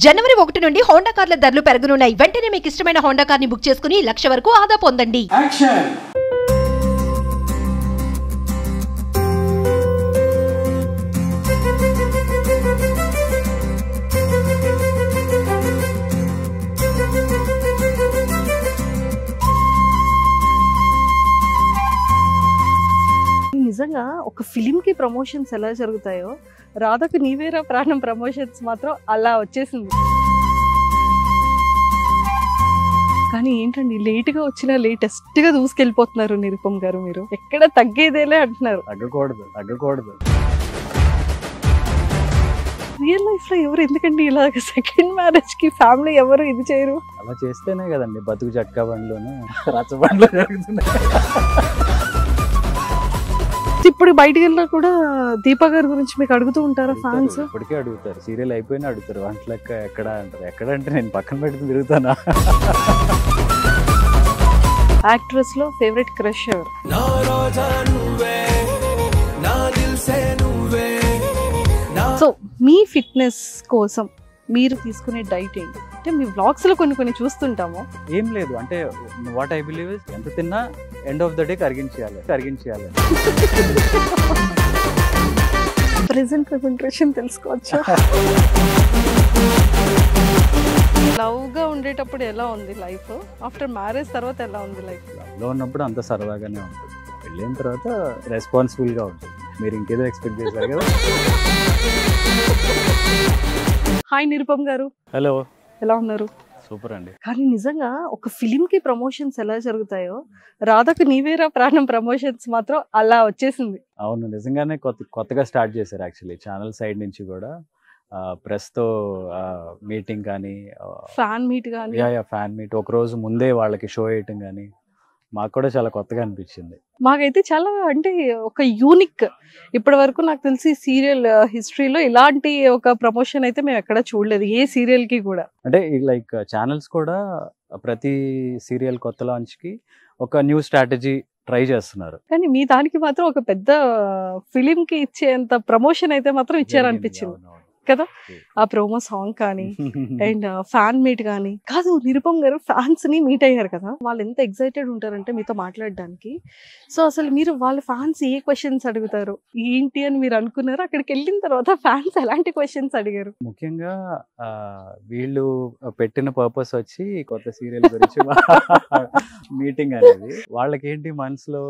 జనవరి 1 నుండి హోండా కార్ల ధరలు పెరగనున్నాయి. వెంటనే మీకు ఇష్టమైన హోండా కార్ని బుక్ చేసుకుని 1,00,000 వరకు ఆదా పొందండి. నిజంగా ఒక ఫిలిం కి ప్రమోషన్స్ ఎలా జరుగుతాయో రాధకు నీవేరా ప్రాణం ప్రమోషన్స్ మాత్రం అలా వచ్చేసింది. కానీ ఏంటండి లేట్గా వచ్చినా లేటెస్ట్ గా దూసుకెళ్ళిపోతున్నారు నిరుపమ్ గారు. మీరు ఎక్కడ తగ్గేదేలే అంటున్నారు. తగ్గకూడదు. రియల్ లైఫ్ లో ఎవరు ఎందుకండి ఇలా సెకండ్ మ్యారేజ్ కి ఫ్యామిలీ ఎవరు ఇది చేయరు? అలా చేస్తేనే కదండి బతుకు చక్కా బండ్లోనే రచ్చబండ్లో జరుగుతున్నాయి. ఇప్పుడు బయటికి వెళ్ళినా కూడా దీపా గారి గురించి మీకు అడుగుతూ ఉంటారా ఫ్యాన్స్? ఇప్పటికే అడుగుతారు. సీరియల్ అయిపోయినా అడుగుతారు. వంటలెక్క ఎక్కడ అంటారు. ఎక్కడంటే నేను పక్కన పెట్టి తిరుగుతానా. యాక్ట్రెస్ లో ఫేవరెట్ క్రష్ ఎవరు? సో మీ ఫిట్నెస్ కోసం మీరు తీసుకునే డైట్ ఏంటి? అంటే మీ వ్లాగ్స్ లో కొన్ని చూస్తుంటాము. ఏం లేదు అంటే వాట్ ఐ బిలీవ్ ఇస్ ఎంత తిన్నా ఎండ్ ఆఫ్ ద డే కరిగించేయాలి. ప్రెసెంట్ ప్రెజెంటేషన్ తెలుసుకోవచ్చా? లవ్ గా ఉండేటప్పుడు ఎలా ఉంది లైఫ్? ఆఫ్టర్ మ్యారేజ్ తర్వాత ఎలా ఉంది లైఫ్? లో ఉన్నప్పుడు అంత సరదాగానే ఉంటుంది. వెళ్ళిన తర్వాత రెస్పాన్సిబుల్ గా ఉంటుంది. మీరు ఇంకేదో ఎక్స్పెక్ట్ చేశారు కదా. హాయ్ నిరుపమ్ గారు. హలో, ఎలా ఉన్నారు? సూపర్ అండి. కానీ నిజంగా ఒక ఫిలిం కి ప్రమోషన్స్ ఎలా జరుగుతాయో రాధకు నీవేరా ప్రాణం ప్రమోషన్స్ మాత్రం అలా వచ్చేసింది. అవును, నిజంగానే కొత్తగా స్టార్ట్ చేశారు. యాక్చువల్లీ ఛానల్ సైడ్ నుంచి కూడా ప్రెస్ తో మీటింగ్ కానీ ఫ్యాన్ మీట్ కానీ ఫ్యాన్ మీట్ ఒక రోజు ముందే వాళ్ళకి షో వేయటం కానీ మాకు కూడా చాలా కొత్తగా అనిపించింది. మాకైతే చాలా అంటే ఒక యూనిక్, ఇప్పటి వరకు నాకు తెలిసి సీరియల్ హిస్టరీలో ఇలాంటి ఒక ప్రమోషన్ అయితే మేము ఎక్కడ చూడలేదు ఏ సీరియల్ కి కూడా. అంటే లైక్ ఛానల్స్ కూడా ప్రతి సీరియల్ కొత్త లాంచ్ కి ఒక న్యూ స్ట్రాటజీ ట్రై చేస్తున్నారు. కానీ మీ దానికి మాత్రం ఒక పెద్ద ఫిలిం కి ఇచ్చేంత ప్రమోషన్ అయితే మాత్రం ఇచ్చారనిపించింది కదా. ఆ ప్రోమో సాంగ్ కానీ అండ్ ఫ్యాన్ మీట్ కానీ. కాదు నిరుపమ్ గారు, ఫ్యాన్స్ ని మీట్ అయ్యారు కదా, వాళ్ళు ఎంత ఎక్సైటెడ్ ఉంటారంటే మీతో మాట్లాడడానికి. సో అసలు మీరు వాళ్ళ ఫ్యాన్స్ ఏ క్వశ్చన్స్ అడుగుతారు ఏంటి అని మీరు అనుకున్నారు? అక్కడికి వెళ్ళిన తర్వాత ఫ్యాన్స్ ఎలాంటి క్వశ్చన్స్ అడిగారు? ముఖ్యంగా వీళ్ళు పెట్టిన పర్పస్ వచ్చి కొత్త సీరియల్ గురించి మీటింగ్ అనేది. వాళ్ళకి ఏంటి మనసులో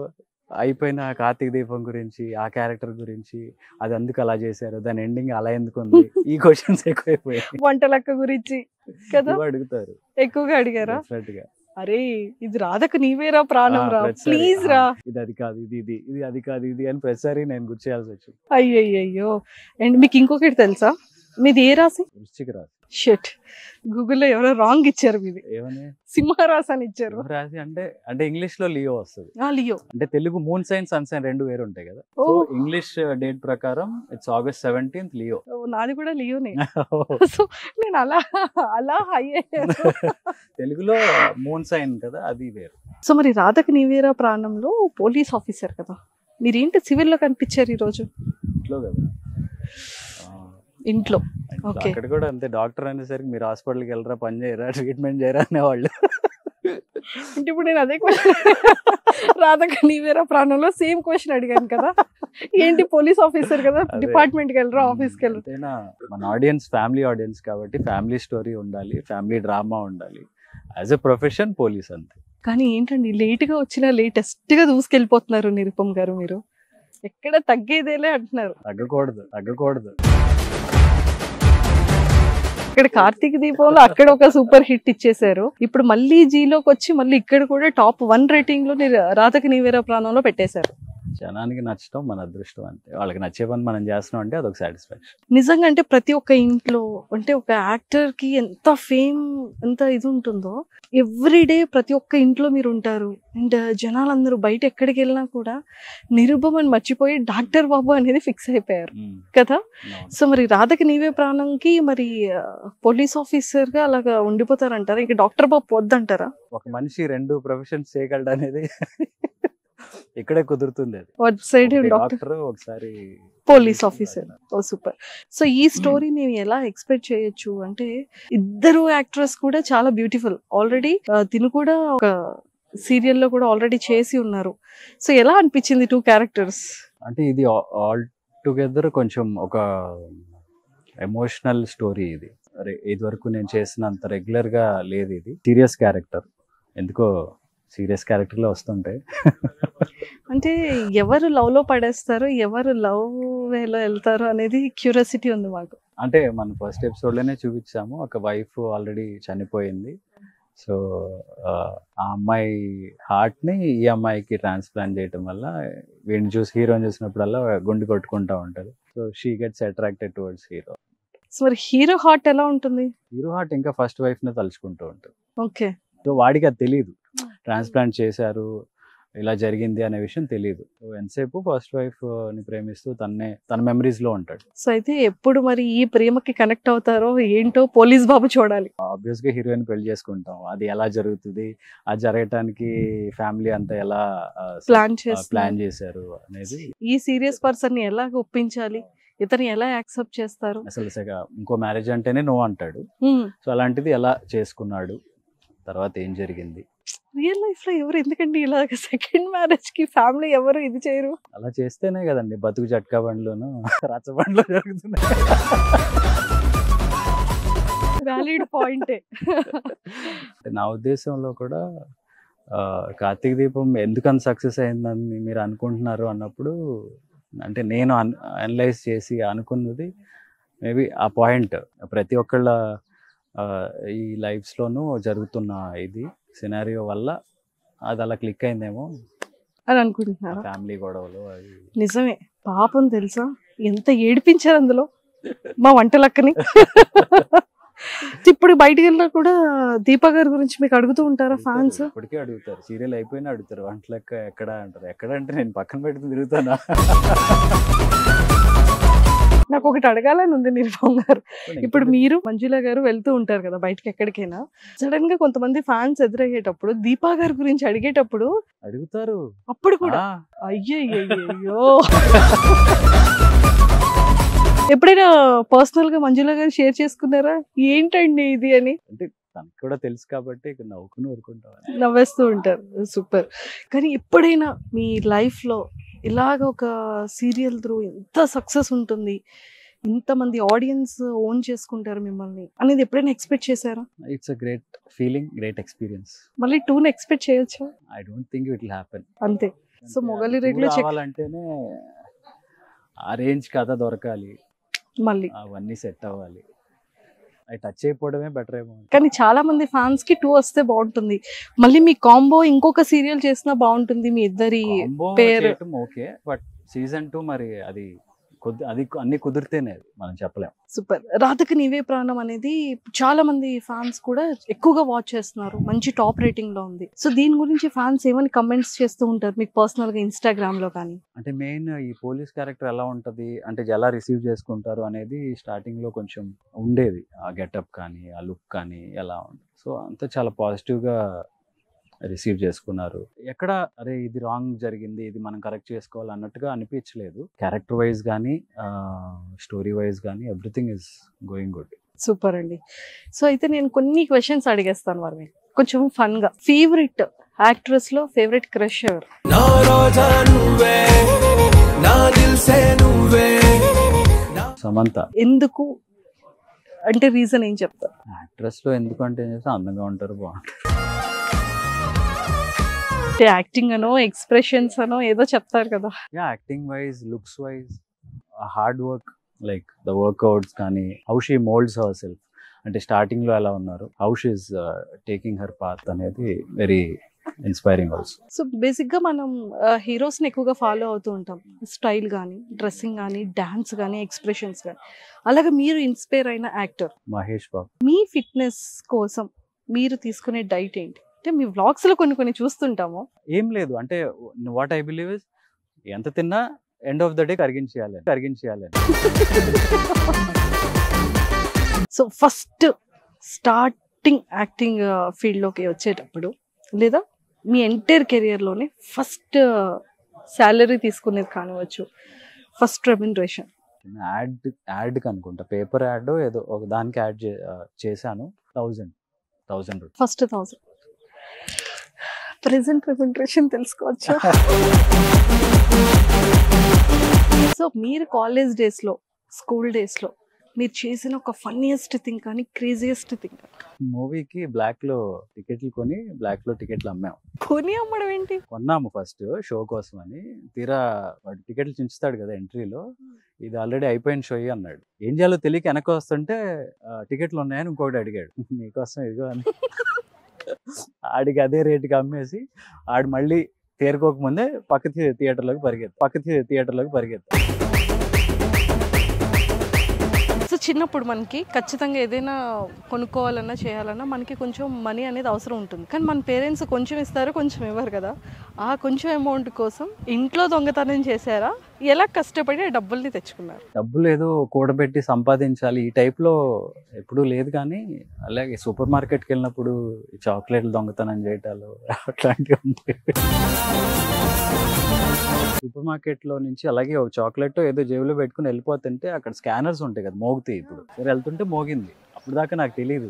అయిపోయిన కార్తీక దీపం గురించి, ఆ క్యారెక్టర్ గురించి, అది అందుకు అలా చేశారు, దాని ఎండింగ్ అలా ఎందుకు ఉంది, ఈ క్వశ్చన్స్ ఎక్కువైపోయాయి. వంటలక్క గురించి కదా అడుగుతారు. ఎక్కువగా అడిగారా? డెఫినెట్గా. అరే ఇది రాధకు నీవేరా ప్రాణం రా, ప్లీజ్ రా, ఇది అది కాదు, ఇది అది కాదు, ఇది అని ప్రతిసారి నేను గుర్తు చేయాల్సి వచ్చింది. అయ్యయ్యో. అండ్ మీకు ఇంకొకటి తెలుసా, మీది ఏ రాశి? వృశ్చిక రాశి. షిట్, గూగుల్లో ఎవరో రాంగ్ ఇచ్చారు. మీది ఏమని? సింహరాశి అని ఇచ్చారు. రాశి అంటే ఇంగ్లీష్ లో లియో వస్తుంది. లియో అంటే Telugu moon sign sun sign రెండు వేరు ఉంటాయి కదా. సో ఇంగ్లీష్ డేట్ ప్రకారం ఇట్స్ August 17th లియో. నాది కూడా లియోనే. సో నేను అలా హై అయ్యాను. తెలుగులో మూన్ సైన్ కదా, అది వేరు. సో మరి రాధకు నీవేరా ప్రాణంలో పోలీస్ ఆఫీసర్ కదా, మీరేంటి సివిల్ లో కనిపించారు ఈ రోజు? ఇంట్లో కదా. ఇంట్లో అక్కడ కూడా అంతే. డాక్టర్ అనేసరికి మీరు హాస్పిటల్కి వెళ్ళరా, పని చేయరా, ట్రీట్మెంట్ చేయరా అనేవాళ్ళు. అంటే ఇప్పుడు నేను అదే రాధకు నీవేరా ప్రాణంలో సేమ్ క్వశ్చన్ అడిగాను కదా, ఏంటి పోలీస్ ఆఫీసర్ కదా, డిపార్ట్మెంట్కి వెళ్ళరా, ఆఫీస్కి వెళ్ళరా? మన ఆడియన్స్ ఫ్యామిలీ ఆడియన్స్ కాబట్టి ఫ్యామిలీ స్టోరీ ఉండాలి, ఫ్యామిలీ డ్రామా ఉండాలి. యాజ్ ఎ ప్రొఫెషన్ పోలీస్ అంతే. కానీ ఏంటండి లేట్గా వచ్చినా లేటెస్ట్ గా దూసుకెళ్ళిపోతున్నారు నిరుపమ్ గారు. మీరు ఎక్కడ తగ్గేదేలే అంటున్నారు. తగ్గకూడదు. ఇక్కడ కార్తీక దీపంలో అక్కడ ఒక సూపర్ హిట్ ఇచ్చేసారు. ఇప్పుడు మళ్ళీ జీలోకి వచ్చి మళ్ళీ ఇక్కడ కూడా టాప్ 1 రేటింగ్ లో రాధకు నీవేరా ప్రాణంలో పెట్టేశారు. జనానికి నచ్చడం మన అదృష్టం అంతే. వాళ్ళకి నచ్చే పని మనం చేస్తున్నాం అంటే అదొక సాటిస్ఫాక్షన్. నిజంగా అంటే ప్రతి ఒక్క ఇంట్లో అంటే ఒక యాక్టర్ కి ఎంత ఫేమ్, ఎంత ఇది ఉంటుందో, ఎవ్రీడే ప్రతి ఒక్క ఇంట్లో మీరు ఉంటారు. అండ్ జనాలందరూ బయట ఎక్కడికి వెళ్ళినా కూడా నిరుపమ్ అని మర్చిపోయి డాక్టర్ బాబు అనేది ఫిక్స్ అయిపోయారు కదా. సో మరి రాధకు నీవే ప్రాణంకి మరి పోలీస్ ఆఫీసర్ గా అలాగా ఉండిపోతారంటారా? ఇంకా డాక్టర్ బాబు వద్దంటారా? ఒక మనిషి 2 ప్రొఫెషన్స్ చేయగలడు అనేది ఇక్కడే కుదురుతుంది అది. వాట్ సైడ్ డాక్టర్, డాక్టర్ ఒకసారి పోలీస్ ఆఫీసర్. ఓ సూపర్. సో ఈ స్టోరీ మేము ఎలా ఎక్స్పెక్ట్ చేయొచ్చు అంటే, ఇద్దరు యాక్ట్రెస్ కూడా చాలా బ్యూటిఫుల్. ఆల్రెడీ తిను కూడా ఒక సీరియల్లో కూడా ఆల్రెడీ చేసి ఉన్నారు. సో ఎలా అనిపించింది 2 క్యారెక్టర్స్? అంటే ఇది ఆల్ టుగెదర్ కొంచెం ఒక ఎమోషనల్ స్టోరీ ఇది. ఇది వరకు నేను చేసినంత రెగ్యులర్ గా లేదు. ఇది సీరియస్ క్యారెక్టర్, ఎందుకో సీరియస్ క్యారెక్టర్ లో వస్తుంటాయి. అంటే ఎవరు లవ్ లో పడేస్తారు, ఎవరు లవ్ వేలో వెళ్తారు అనేది క్యూరియాసిటీ ఉంది మాకు. అంటే మనం ఫస్ట్ ఎపిసోడ్ లోనే చూపించాము, ఒక వైఫ్ ఆల్రెడీ చనిపోయింది. సో ఆ అమ్మాయి హార్ట్ ని ఈ అమ్మాయికి ట్రాన్స్ప్లాంట్ చేయటం వల్ల వీడిని చూసి, హీరోని చూసినప్పుడల్లా గుండె కొట్టుకుంటా ఉంటది. So she gets attracted towards hero. So మరి హీరో హార్ట్ ఎలా ఉంటుంది? హీరో హార్ట్ ఇంకా ఫస్ట్ వైఫ్ ని తలుచుకుంటూ ఉంటుంది. ఓకే. సో వాడికి అది తెలియదు, ట్రాన్స్ప్లాంట్ చేశారు, ఇలా జరిగింది అనే విషయం తెలియదు. సో ఎంతసేపు ఫస్ట్ వైఫ్ ని ప్రేమిస్తూ తన మెమరీస్ లో ఉంటాడు. సో అయితే ఎప్పుడు మరి ఈ ప్రేమకి కనెక్ట్ అవుతారో ఏంటో పోలీస్ బాబు చూడాలి. ఆబ్వియస్ గా హీరోయిన్ పెళ్లి చేసుకుంటాం, అది ఎలా జరుగుతుంది, అది జరగటానికి ఫ్యామిలీ అంతా ఎలా ప్లాన్ చేశారు అనేది. ఈ సీరియస్ పర్సన్ ని ఎలా ఒప్పించాలి, ఇతను ఎలా యాక్సెప్ట్ చేస్తారు? అసలు ఇంకో మ్యారేజ్ అంటేనే నో అంటాడు. సో అలాంటిది ఎలా చేసుకున్నాడు, తర్వాత ఏం జరిగింది. రియల్ లైఫ్ లో ఎవరు ఎందుకంటే ఇలా సెకండ్ మ్యారేజ్ కి ఫ్యామిలీ ఎవరు ఇది చేయరు? అలా చేస్తేనే కదండి బతుకు జట్కా బండ్లోను రచ్చబండ్లో జరుగుతున్నాయి. వ్యాలిడ్ పాయింటే. నా ఉద్దేశంలో కూడా కార్తీక దీపం ఎందుకని సక్సెస్ అయిందని మీరు అనుకుంటున్నారు అన్నప్పుడు, అంటే నేను అనలైజ్ చేసి అనుకున్నది మేబీ ఆ పాయింట్ ప్రతి ఒక్కళ్ళ ఈ లైఫ్స్లోనూ జరుగుతున్న ఇది సినారియో వల్ల అది అలా క్లిక్ అయిందేమో అని అనుకుంటున్నాను. ఫ్యామిలీ గొడవలు అవి నిజమే. పాపం తెలుసా ఎంత ఏడిపించారు అందులో మా వంటలక్కని. ఇప్పుడు బయటికి వెళ్ళినా కూడా దీపా గారి గురించి మీకు అడుగుతూ ఉంటారా ఫ్యాన్స్? ఇప్పటికే అడుగుతారు, సీరియల్ అయిపోయినా అడుగుతారు, వంటలక్క ఎక్కడ అంటారు. ఎక్కడ అంటే నేను పక్కన పెట్టుకుని తిరుగుతానా. నాకు ఒకటి అడగాలని ఉంది నిరుపమ్ గారు. ఇప్పుడు మీరు మంజుల గారు వెళ్తూ ఉంటారు కదా బయటకి ఎక్కడికైనా, సడన్ గా కొంతమంది ఫ్యాన్స్ ఎదురయ్యేటప్పుడు దీపా గారి గురించి అడిగేటప్పుడు అడుగుతారు. అప్పుడు కూడా అయ్యయ్యో. ఎప్పుడైనా పర్సనల్ గా మంజుల గారు షేర్ చేసుకున్నారా ఏంటండి ఇది అని? అంటే తనకు కూడా తెలుసు కాబట్టి నవ్వుకుని ఊరుకుంటాం, నవ్వేస్తూ ఉంటారు. సూపర్. కానీ ఎప్పుడైనా మీ లైఫ్ లో ఇలాగ ఒక సీరియల్ త్రూ ఎంత సక్సెస్ ఉంటుంది, ఇంతమంది ఆడియన్స్ ఓన్ చేసుకుంటారు మిమ్మల్ని అనేది ఎప్పుడైనా ఎక్స్పెక్ట్ చేశారా? It's a great feeling, great experience. మళ్ళీ 2 ఎక్స్పెక్ట్ చేయొచ్చా? I don't think it will happen. అంతే. సో మొగలి రేట్లు కావాలంటేనే ఆ రేంజ్ కథ దొరకాలి, మళ్ళీ అవన్నీ సెట్ అవ్వాలి, అవి టచ్ అయిపోవడమే బెటర్ ఏమో. కానీ చాలా మంది ఫ్యాన్స్ కి 2 వస్తే బాగుంటుంది, మళ్ళీ మీ కాంబో ఇంకొక సీరియల్ చేసినా బాగుంటుంది మీ ఇద్దరి పేరు. ఓకే, బట్ సీజన్ 2 మరి అది అన్ని కుదిరితేనే మనం చెప్పలేం. సూపర్. రాధకి నీవే ప్రాణం అనేది చాలా మంది ఫ్యాన్స్ కూడా ఎక్కువగా వాచ్ చేస్తున్నారు, మంచి టాప్ రేటింగ్ లో ఉంది. సో దీని గురించి ఫ్యాన్స్ ఏమని కమెంట్స్ చేస్తూ ఉంటారు మీకు పర్సనల్ గా ఇన్స్టాగ్రామ్ లో కానీ? అంటే మెయిన్ ఈ పోలీస్ క్యారెక్టర్ ఎలా ఉంటది, అంటే ఎలా రిసీవ్ చేసుకుంటారు అనేది స్టార్టింగ్ లో కొంచెం ఉండేది, ఆ గెటప్ కానీ ఆ లుక్ కానీ ఎలా ఉంటుంది. సో అంతా చాలా పాజిటివ్ గా రిసీవ్ చేసుకున్నారు. ఎక్కడ అరే ఇది రాంగ్ జరిగింది, ఇది మనం కరెక్ట్ చేసుకోవాలి అన్నట్టుగా అనిపించలేదు. క్యారెక్టర్ వైజ్ కానీ స్టోరీ వైజ్ కానీ everything is going good. Super అండి. సో అయితే నేను కొన్ని క్వశ్చన్స్ అడిగేస్తాను మరి మీకు కొంచెం ఫన్ గా. ఫేవరెట్ యాక్ట్రెస్ లో ఫేవరెట్ క్రష్ ఎవరు? సమంత. ఎందుకు అంటే రీజన్ ఏం చెప్తారు? యాక్ట్రెస్ లో ఎందుకంటే అందంగా ఉంటారు, బాగుంటారు. యాక్టింగ్ అనో ఎక్స్ప్రెషన్స్ అనో ఏదో చెప్తారు కదా. Acting wise, looks wise, hard work, like the workouts కానీ, how she moulds herself, అంటే స్టార్టింగ్ లో ఎలా ఉన్నారు, how she is taking her path అనేది very inspiring also. So basic గా మనం హీరోస్ ని ఎక్కువగా ఫాలో అవుతూ ఉంటాం, స్టైల్ కానీ, డ్రెస్సింగ్ కానీ, డాన్స్ కానీ, ఎక్స్ప్రెషన్స్ కానీ. అలాగే మీరు ఇన్స్పైర్ అయిన యాక్టర్? మహేష్ బాబు. మీ ఫిట్నెస్ కోసం మీరు తీసుకునే డైట్ ఏంటి? అంటే మీ వ్లాగ్స్ లో కొన్ని చూస్తుంటాము. ఏం లేదు, అంటే వాట్ ఐ బిలీవ్ ఇస్ ఎంత తిన్నా ఎండ్ ఆఫ్ ద డే కరిగించేయాలి. So first starting acting field లోకి వచ్చేటప్పుడు లేదా మీ ఎంటైర్ కెరియర్లోనే ఫస్ట్ శాలరీ తీసుకునేది కానివచ్చు, ఫస్ట్ రెమ్యునరేషన్? యాడ్కి అనుకుంటా, పేపర్ యాడ్ ఏదో ఒక దానికి యాడ్ చేశాను. 1000 ఫస్ట్ 1000. ప్రెసెంట్ రెమ్యునరేషన్ తెలుసుకోవచ్చా? సో మీరు కాలేజ్ డేస్లో, స్కూల్ డేస్లో మీరు చేసిన ఒక ఫన్నీయెస్ట్ థింగ్ కానీ క్రేజియెస్ట్ థింగ్? మూవీకి బ్లాక్లో టికెట్లు కొని బ్లాక్లో టికెట్లు అమ్మాము. కొని అమ్మడం ఏంటి? కొన్నాము ఫస్ట్ షో కోసం అని. తీరా వాడు టికెట్లు చించుతాడు కదా ఎంట్రీలో, ఇది ఆల్రెడీ అయిపోయిన షో అన్నాడు. ఏం చేయాలో తెలియక వెనక వస్తుంటే టికెట్లు ఉన్నాయని ఇంకోటి అడిగాడు, నీకోసం ఇదిగో అని. ఆడికి అదే రేటుకి అమ్మేసి ఆడు మళ్ళీ తేరుకోకముందే పక్క థియేటర్లోకి పరిగెత్తా. సో చిన్నప్పుడు మనకి ఖచ్చితంగా ఏదైనా కొనుక్కోవాలన్నా చేయాలన్నా మనకి కొంచెం మనీ అనేది అవసరం ఉంటుంది. కానీ మన పేరెంట్స్ కొంచెం ఇస్తారు, కొంచెం ఇవ్వరు కదా. ఆ కొంచెం అమౌంట్ కోసం ఇంట్లో దొంగతనం చేశారా? ఎలా కష్టపడి ఆ డబ్బుల్ని తెచ్చుకున్నారు? డబ్బులు ఏదో కూడబెట్టి సంపాదించాలి ఈ టైప్లో ఎప్పుడూ లేదు. కానీ అలాగే సూపర్ మార్కెట్కి వెళ్ళినప్పుడు చాక్లెట్లు దొంగతనం చేయటాలు అట్లాంటివి ఉంటాయి. సూపర్ మార్కెట్లో నుంచి అలాగే ఒక చాక్లెట్ ఏదో జేబులో పెట్టుకుని వెళ్ళిపోతుంటే అక్కడ స్కానర్స్ ఉంటాయి కదా, మోగుతాయి. ఇప్పుడు సరే వెళ్తుంటే మోగింది, అప్పుడు దాకా నాకు తెలియదు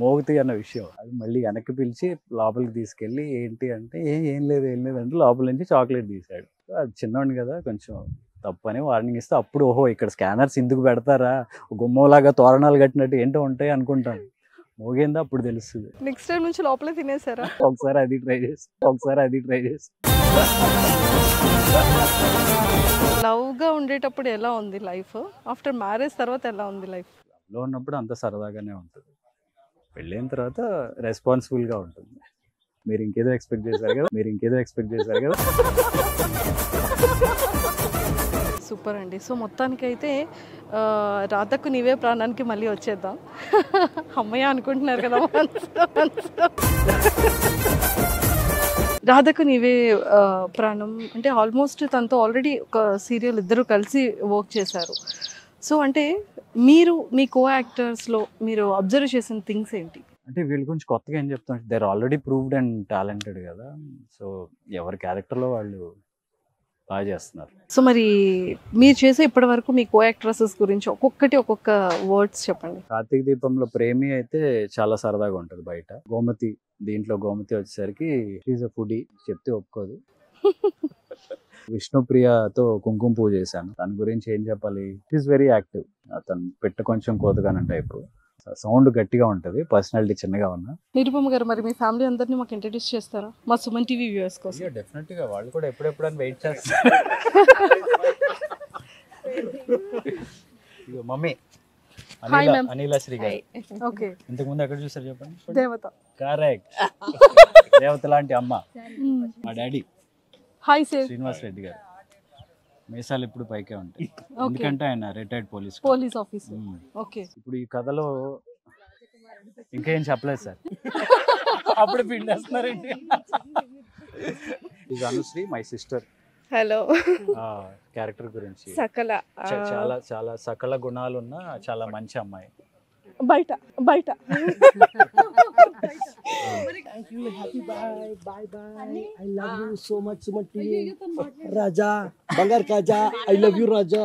మోగుతాయి అన్న విషయం. అది మళ్ళీ వెనక్కి పిలిచి లోపలికి తీసుకెళ్ళి ఏంటి అంటే ఏం లేదు అంటే లోపల నుంచి చాక్లెట్ తీసాడు. అది చిన్నవాడిని కదా, కొంచెం తప్పు అని వార్నింగ్ ఇస్తే అప్పుడు ఓహో ఇక్కడ స్కానర్స్ ఎందుకు పెడతారా, గుమ్మంలాగా తోరణాలు కట్టినట్టు ఏంటో ఉంటాయి అనుకుంటాను. మోగిందా అప్పుడు తెలుస్తుంది. నెక్స్ట్ టైం నుంచి లోపలే తినేసారా? ఒకసారి అది ట్రై చేసి. లవ్గా ఉండేటప్పుడు ఎలా ఉంది లైఫ్? ఆఫ్టర్ మ్యారేజ్ తర్వాత ఎలా ఉంది లైఫ్? లో ఉన్నప్పుడు అంత సరదాగానే ఉంటుంది, పెళ్ళైన తర్వాత రెస్పాన్సిబుల్గా ఉంటుంది. మీరు ఇంకేదో ఎక్స్పెక్ట్ చేశారు కదా. సూపర్ అండి. సో మొత్తానికైతే రాధకు నీవే ప్రాణానికి మళ్ళీ వచ్చేద్దాం. అమ్మయ్య అనుకుంటున్నారు కదా రాధకు నీవే ప్రాణం అంటే ఆల్మోస్ట్ తనతో ఆల్రెడీ ఒక సీరియల్ ఇద్దరు కలిసి వర్క్ చేశారు. సో అంటే మీరు మీ కో యాక్టర్స్లో మీరు అబ్జర్వ్ చేసిన థింగ్స్ ఏంటి? అంటే వీళ్ళ గురించి కొత్తగా ఏం చెప్తాం, they are already proved and talented కదా. సో ఎవరి క్యారెక్టర్లో వాళ్ళు బాగా చేస్తున్నారు. సో మరి మీరు చేసే ఇప్పటి వరకు మీ కో యాక్ట్రెసెస్ గురించి ఒక్కొక్క వర్డ్స్ చెప్పండి. కార్తీక దీపంలో ప్రేమి అయితే చాలా సరదాగా ఉంటుంది బయట. దీంట్లో గోమతి వచ్చేసరికి ఈజ్ అ ఫుడీ, చెప్తే ఒప్పుకోదు. విష్ణుప్రియతో కుంకుమ పూజ చేశాను, తన గురించి ఏం చెప్పాలి, ఈజ్ వెరీ యాక్టివ్. అతను పెట్ట కొంచెం కోతగానే టైపు, సౌండ్ గట్టిగా ఉంటుంది, పర్సనాలిటీ చిన్నగా ఉన్నా. నిరుపమ గారు మరి మీ ఫ్యామిలీ అందరినీ మాకు ఇంట్రడ్యూస్ చేస్తారా మా సుమన్ టీవీ వ్యూవర్స్ కోసం? డెఫినెట్గా వాళ్ళు కూడా ఎప్పుడెప్పుడని వెయిట్ చేస్తారు. మమ్మీ అనిలా శ్రీ గారు. ఓకే, ఇంతకు ముందు ఎక్కడ చూసారు చెప్పండి? దేవత. కరెక్ట్, దేవత లాంటి అమ్మ మా daddy. Hi sir. Srinivas Reddy గారు. మీసాలు ఇప్పుడు పైకే ఉంటాయి, ఎందుకంటే ఆయన రిటైర్డ్ పోలీస్ ఆఫీసర్. ఓకే, ఇప్పుడు ఈ కథలో ఇంకేం చెప్పలేదు సార్. అప్పుడు పిండేస్తున్నారండి. ఇది Anusri, my sister. Hello. Character గురించి సకల చాలా చాలా సకల గుణాలు ఉన్న చాలా మంచి అమ్మాయి. బయట Thank you. Happy bye. I love you so much, Suman TV. Raja, Bangar Kaja. I love you, Raja.